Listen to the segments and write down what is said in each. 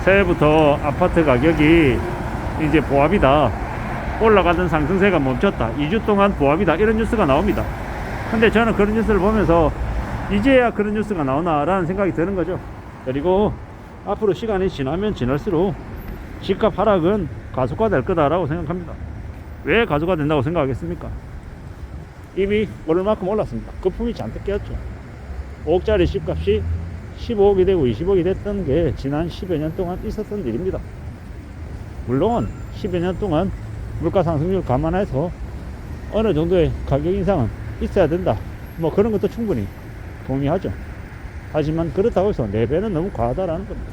새해부터 아파트 가격이 이제 보합이다, 올라가던 상승세가 멈췄다, 2주 동안 보합이다, 이런 뉴스가 나옵니다. 근데 저는 그런 뉴스를 보면서 이제야 그런 뉴스가 나오나 라는 생각이 드는 거죠. 그리고 앞으로 시간이 지나면 지날수록 집값 하락은 가속화될 거다라고 생각합니다. 왜 가속화된다고 생각하겠습니까? 이미 오를 만큼 올랐습니다. 거품이 잔뜩 끼었죠. 5억짜리 집값이 15억이 되고 20억이 됐던 게 지난 10여 년 동안 있었던 일입니다. 물론 10여 년 동안 물가 상승률 감안해서 어느 정도의 가격 인상은 있어야 된다, 뭐 그런 것도 충분히 동의하죠. 하지만 그렇다고 해서 4배는 너무 과하다라는 겁니다.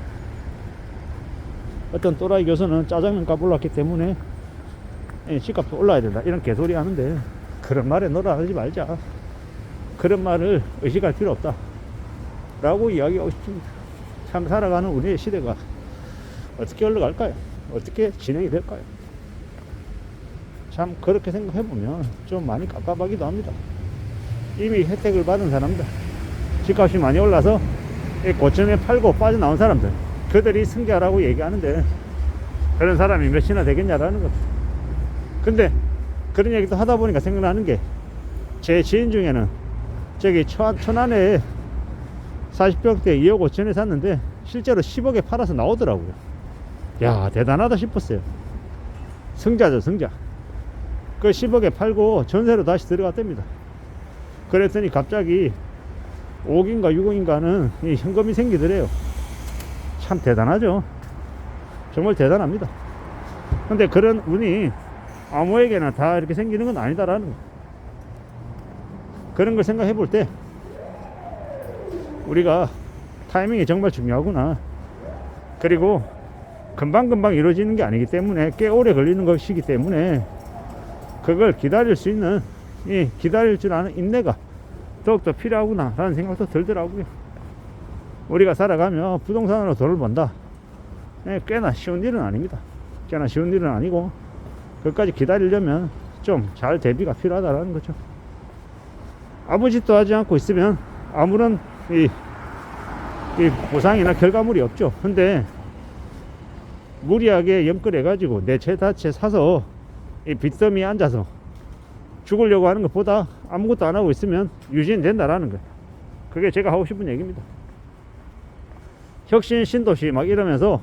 어떤 또라이 교수는 짜장면 값 올랐기 때문에 집값도 올라야 된다, 이런 개소리 하는데 그런 말에 놀아나지 말자. 그런 말을 의식할 필요 없다 라고 이야기하고 싶습니다. 참 살아가는 우리의 시대가 어떻게 흘러갈까요? 어떻게 진행이 될까요? 참 그렇게 생각해보면 좀 많이 깝깝하기도 합니다. 이미 혜택을 받은 사람들, 집값이 많이 올라서 고점에 팔고 빠져나온 사람들, 그들이 승자라고 얘기하는데 그런 사람이 몇이나 되겠냐라는 겁니다. 근데 그런 얘기도 하다 보니까 생각나는 게, 제 지인 중에는 저기 천안에 40평대 2억 5천에 샀는데 실제로 10억에 팔아서 나오더라고요. 야, 대단하다 싶었어요. 승자죠, 승자. 그 10억에 팔고 전세로 다시 들어갔답니다. 그랬더니 갑자기 5억인가 6억인가는 이 현금이 생기더래요. 참 대단하죠. 정말 대단합니다. 근데 그런 운이 아무에게나 다 이렇게 생기는 건 아니다라는 거. 그런 걸 생각해 볼 때 우리가 타이밍이 정말 중요하구나. 그리고 금방금방 이루어지는 게 아니기 때문에 꽤 오래 걸리는 것이기 때문에 그걸 기다릴 수 있는, 이 기다릴 줄 아는 인내가 더욱더 필요하구나 라는 생각도 들더라고요. 우리가 살아가며 부동산으로 돈을 번다, 꽤나 쉬운 일은 아닙니다. 꽤나 쉬운 일은 아니고 그것까지 기다리려면 좀 잘 대비가 필요하다라는 거죠. 아무 짓도 하지 않고 있으면 아무런 이 보상이나 결과물이 없죠. 근데 무리하게 염끌해 가지고 내 채 다 채 사서 이 빚더미에 앉아서 죽으려고 하는 것보다 아무것도 안 하고 있으면 유지는 된다라는 거예요. 그게 제가 하고 싶은 얘기입니다. 혁신 신도시 막 이러면서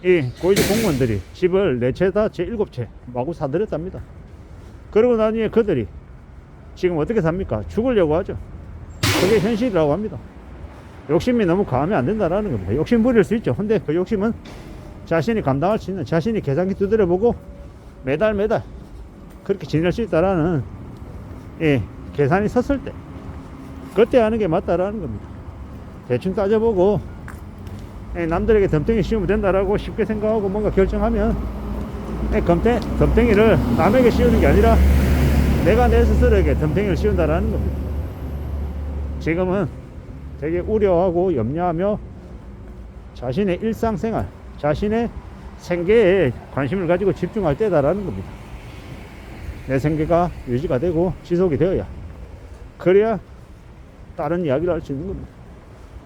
이 고위직 공무원들이 집을 4채 다 제 7채 마구 사들였답니다. 그러고 나중에 그들이 지금 어떻게 삽니까? 죽으려고 하죠. 그게 현실이라고 합니다. 욕심이 너무 과하면 안 된다라는 겁니다. 욕심 부릴 수 있죠. 근데 그 욕심은 자신이 감당할 수 있는, 자신이 계산기 두드려보고 매달 그렇게 지낼 수 있다라는 계산이 섰을 때 그때 하는 게 맞다라는 겁니다. 대충 따져보고 남들에게 덤탱이 씌우면 된다라고 쉽게 생각하고 뭔가 결정하면 덤탱이를 남에게 씌우는 게 아니라 내가 내 스스로에게 덤탱이를 씌운다라는 겁니다. 지금은 되게 우려하고 염려하며 자신의 일상생활, 자신의 생계에 관심을 가지고 집중할 때다라는 겁니다. 내 생계가 유지가 되고 지속이 되어야, 그래야 다른 이야기를 할 수 있는 겁니다.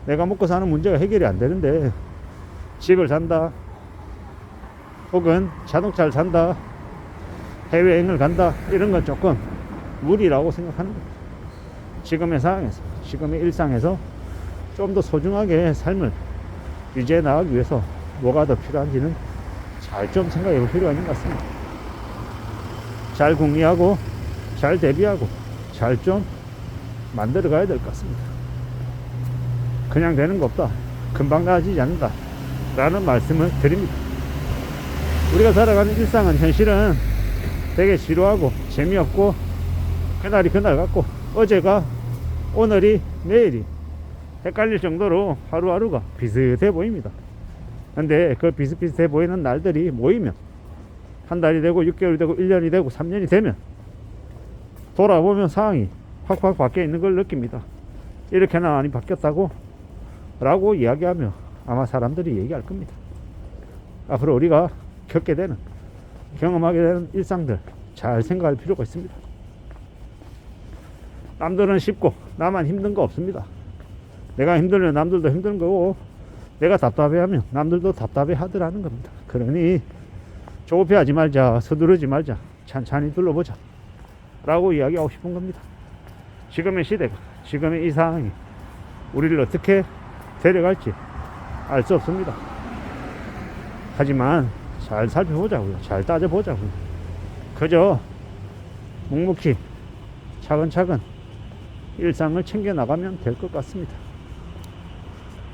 내가 먹고 사는 문제가 해결이 안 되는데 집을 산다, 혹은 자동차를 산다, 해외여행을 간다, 이런 건 조금 무리라고 생각하는 겁니다. 지금의 상황에서, 지금의 일상에서 좀 더 소중하게 삶을 유지해 나가기 위해서 뭐가 더 필요한지는 잘 좀 생각해 볼 필요가 있는 것 같습니다. 잘 궁리하고 잘 대비하고 잘 좀 만들어 가야 될 것 같습니다. 그냥 되는 거 없다, 금방 나아지지 않는다 라는 말씀을 드립니다. 우리가 살아가는 일상은 현실은 되게 지루하고 재미없고 그날이 그날 같고 어제가 오늘이 내일이 헷갈릴 정도로 하루하루가 비슷해 보입니다. 근데 그 비슷비슷해 보이는 날들이 모이면 한 달이 되고 6개월이 되고 1년이 되고 3년이 되면 돌아보면 상황이 확확 바뀌어 있는 걸 느낍니다. 이렇게나 많이 바뀌었다고 라고 이야기하며 아마 사람들이 얘기할 겁니다. 앞으로 우리가 겪게 되는, 경험하게 되는 일상들 잘 생각할 필요가 있습니다. 남들은 쉽고 나만 힘든 거 없습니다. 내가 힘들면 남들도 힘든 거고, 내가 답답해하면 남들도 답답해 하더라는 겁니다. 그러니 조급해하지 말자, 서두르지 말자, 찬찬히 둘러보자 라고 이야기하고 싶은 겁니다. 지금의 시대가, 지금의 이 상황이 우리를 어떻게 데려갈지 알 수 없습니다. 하지만 잘 살펴보자고요. 잘 따져보자고요. 그저 묵묵히 차근차근 일상을 챙겨 나가면 될 것 같습니다.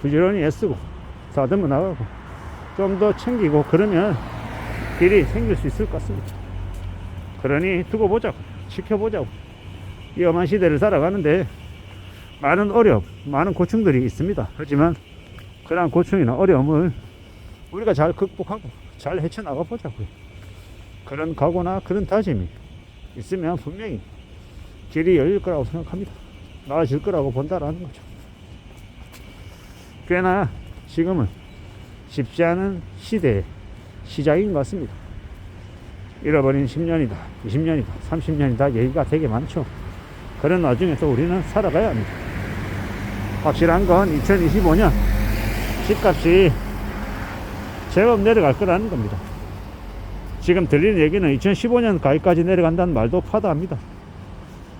부지런히 애쓰고 다듬어 나가고 좀 더 챙기고 그러면 길이 생길 수 있을 것 같습니다. 그러니 두고 보자고, 지켜보자고. 위험한 시대를 살아가는데 많은 어려움, 많은 고충들이 있습니다. 하지만 그러한 고충이나 어려움을 우리가 잘 극복하고 잘 헤쳐나가 보자고요. 그런 각오나 그런 다짐이 있으면 분명히 길이 열릴 거라고 생각합니다. 나아질 거라고 본다라는 거죠. 꽤나 지금은 쉽지 않은 시대의 시작인 것 같습니다. 잃어버린 10년이다, 20년이다, 30년이다 얘기가 되게 많죠. 그런 와중에서 우리는 살아가야 합니다. 확실한 건 2025년 집값이 제법 내려갈 거라는 겁니다. 지금 들리는 얘기는 2015년 가기까지 내려간다는 말도 파다합니다.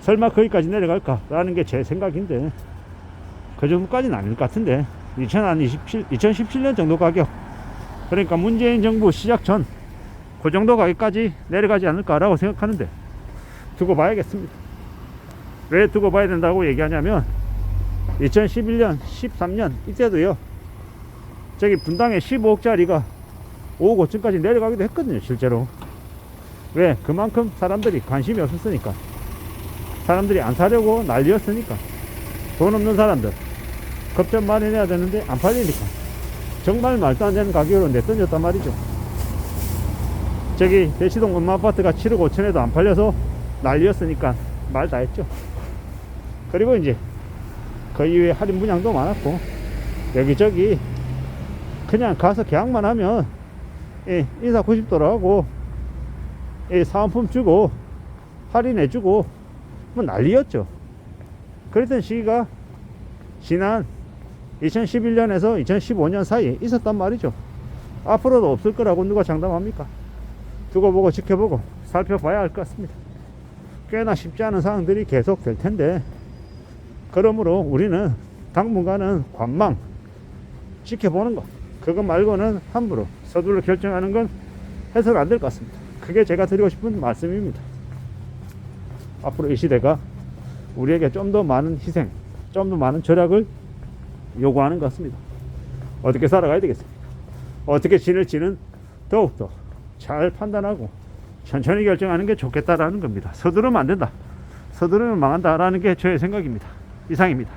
설마 거기까지 내려갈까라는 게 제 생각인데 그 정도까지는 아닐 것 같은데 2017년 정도 가격, 그러니까 문재인 정부 시작 전 그 정도 가격까지 내려가지 않을까라고 생각하는데 두고 봐야겠습니다. 왜 두고 봐야 된다고 얘기하냐면 2011년 13년 이때도요 저기 분당에 15억짜리가 5억 5천까지 내려가기도 했거든요. 실제로. 왜? 그만큼 사람들이 관심이 없었으니까, 사람들이 안 사려고 난리였으니까, 돈 없는 사람들 급전 마련해야 되는데 안 팔리니까 정말 말도 안 되는 가격으로 내던졌단 말이죠. 저기 대치동 엄마아파트가 7억 5천에도 안 팔려서 난리였으니까 말 다 했죠. 그리고 이제 그 이후에 할인 분양도 많았고 여기저기 그냥 가서 계약만 하면 인사 90도로 하고 사은품 주고 할인해주고 뭐 난리였죠. 그랬던 시기가 지난 2011년에서 2015년 사이에 있었단 말이죠. 앞으로도 없을 거라고 누가 장담합니까? 두고 보고 지켜보고 살펴봐야 할 것 같습니다. 꽤나 쉽지 않은 상황들이 계속 될 텐데, 그러므로 우리는 당분간은 관망 지켜보는 것, 그것 말고는 함부로 서둘러 결정하는 건 해서는 안 될 것 같습니다. 그게 제가 드리고 싶은 말씀입니다. 앞으로 이 시대가 우리에게 좀 더 많은 희생, 좀 더 많은 절약을 요구하는 것 같습니다. 어떻게 살아가야 되겠습니까? 어떻게 지낼지는 더욱더 잘 판단하고 천천히 결정하는 게 좋겠다라는 겁니다. 서두르면 안 된다, 서두르면 망한다라는 게 저의 생각입니다. 이상입니다.